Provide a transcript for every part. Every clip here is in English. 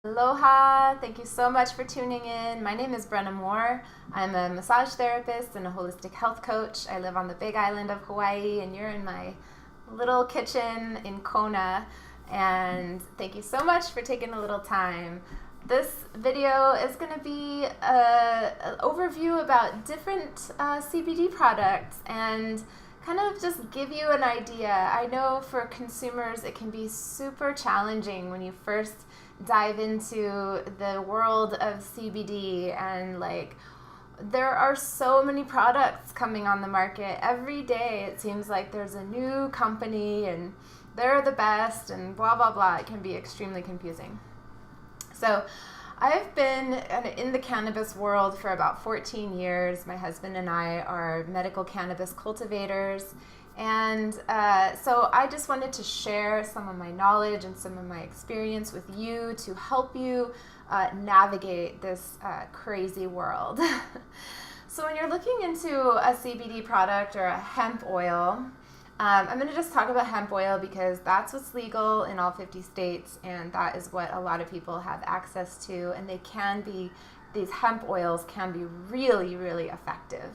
Aloha! Thank you so much for tuning in. My name is Brenna Moore. I'm a massage therapist and a holistic health coach. I live on the big island of Hawaii, and you're in my little kitchen in Kona. And thank you so much for taking a little time. This video is going to be an overview about different CBD products and kind of just give you an idea. I know for consumers it can be super challenging when you first dive into the world of CBD, and there are so many products coming on the market every day. It seems like there's a new company and they're the best and blah blah blah. It can be extremely confusing. So I've been in the cannabis world for about 14 years. My husband and I are medical cannabis cultivators. And so I just wanted to share some of my knowledge and some of my experience with you to help you navigate this crazy world. So when you're looking into a CBD product or a hemp oil, I'm going to just talk about hemp oil because that's what's legal in all 50 states, and that is what a lot of people have access to, and these hemp oils can be really, really effective.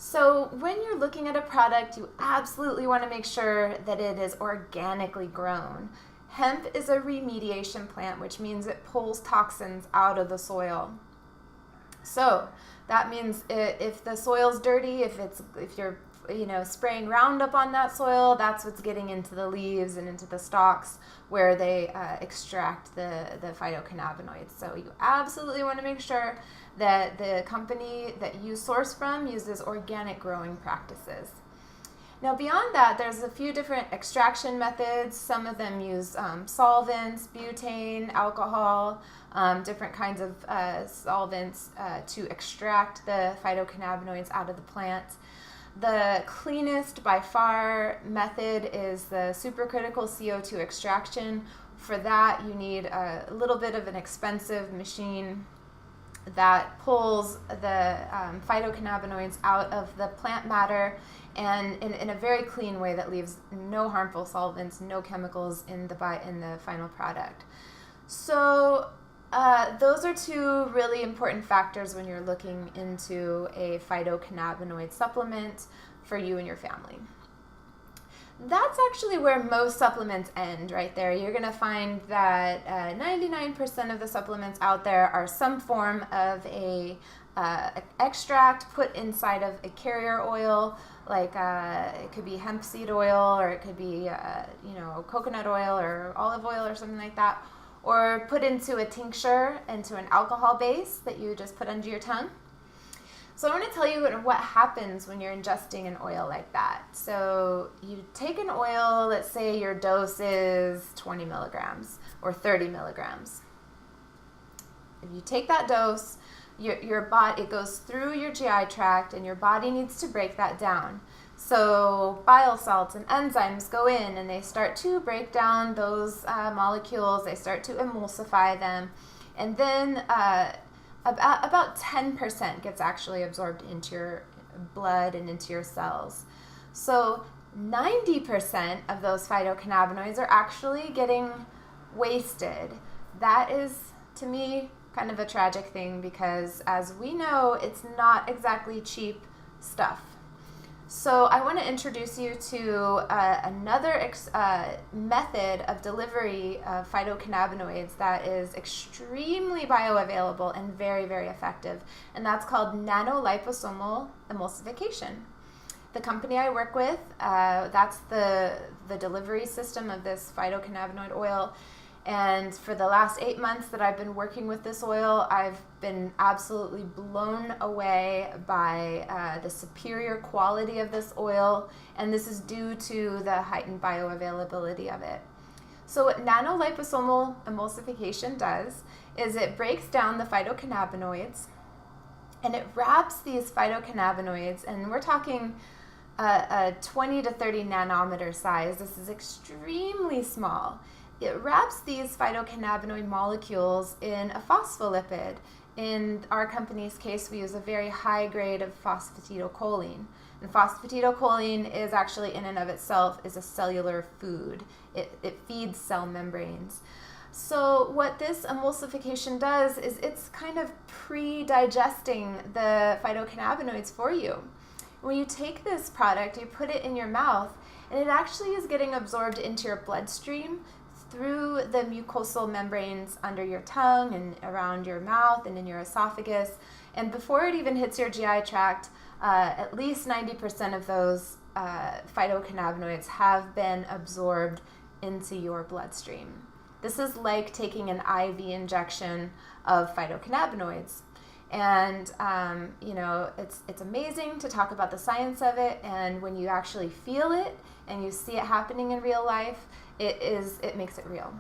So when you're looking at a product, you absolutely want to make sure that it is organically grown. Hemp is a remediation plant, which means it pulls toxins out of the soil. So that means if the soil's dirty, if you're spraying Roundup on that soil, that's what's getting into the leaves and into the stalks where they extract the phytocannabinoids. So you absolutely want to make sure that the company that you source from uses organic growing practices. Now beyond that, there's a few different extraction methods. Some of them use solvents, butane, alcohol, different kinds of solvents to extract the phytocannabinoids out of the plant. The cleanest by far method is the supercritical CO2 extraction. For that, you need a little bit of an expensive machine that pulls the phytocannabinoids out of the plant matter, and in a very clean way that leaves no harmful solvents, no chemicals in the final product. So those are two really important factors when you're looking into a phytocannabinoid supplement for you and your family. That's actually where most supplements end right there. You're going to find that 99% of the supplements out there are some form of a extract put inside of a carrier oil, it could be hemp seed oil, or it could be coconut oil or olive oil or something like that, or put into a tincture, into an alcohol base that you just put under your tongue. So I want to tell you what happens when you're ingesting an oil like that. So you take an oil, let's say your dose is 20 milligrams or 30 milligrams. If you take that dose, your body, it goes through your GI tract, and your body needs to break that down. So bile salts and enzymes go in, and they start to break down those molecules. They start to emulsify them, and then about 10% gets actually absorbed into your blood and into your cells. So 90% of those phytocannabinoids are actually getting wasted. That is, to me, kind of a tragic thing, because as we know, it's not exactly cheap stuff. So I want to introduce you to another method of delivery of phytocannabinoids that is extremely bioavailable and very, very effective, and that's called nanoliposomal emulsification. The company I work with, that's the delivery system of this phytocannabinoid oil. And for the last 8 months that I've been working with this oil, I've been absolutely blown away by the superior quality of this oil, and this is due to the heightened bioavailability of it. So what nanoliposomal emulsification does is it breaks down the phytocannabinoids, and it wraps these phytocannabinoids, and we're talking a 20 to 30 nanometer size. This is extremely small. It wraps these phytocannabinoid molecules in a phospholipid. In our company's case, we use a very high grade of phosphatidylcholine. And phosphatidylcholine is actually in and of itself is a cellular food. It feeds cell membranes. So what this emulsification does is it's kind of pre-digesting the phytocannabinoids for you. When you take this product, you put it in your mouth, and it actually is getting absorbed into your bloodstream through the mucosal membranes under your tongue and around your mouth and in your esophagus. And before it even hits your GI tract, at least 90% of those phytocannabinoids have been absorbed into your bloodstream. This is like taking an IV injection of phytocannabinoids. And, it's amazing to talk about the science of it. And when you actually feel it and you see it happening in real life, it makes it real.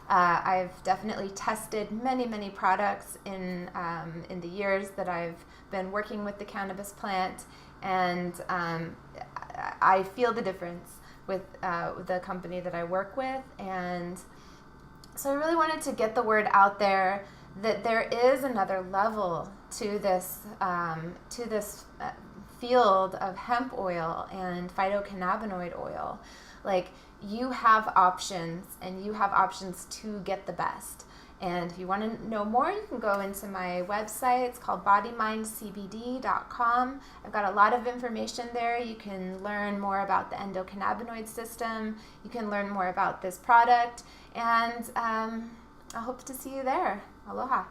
I've definitely tested many products in the years that I've been working with the cannabis plant, and I feel the difference with the company that I work with. And so I really wanted to get the word out there that there is another level to this field of hemp oil and phytocannabinoid oil. Like, you have options, and you have options to get the best. And if you want to know more, you can go into my website. It's called bodymindcbd.com. I've got a lot of information there. You can learn more about the endocannabinoid system. You can learn more about this product. And I hope to see you there. Aloha.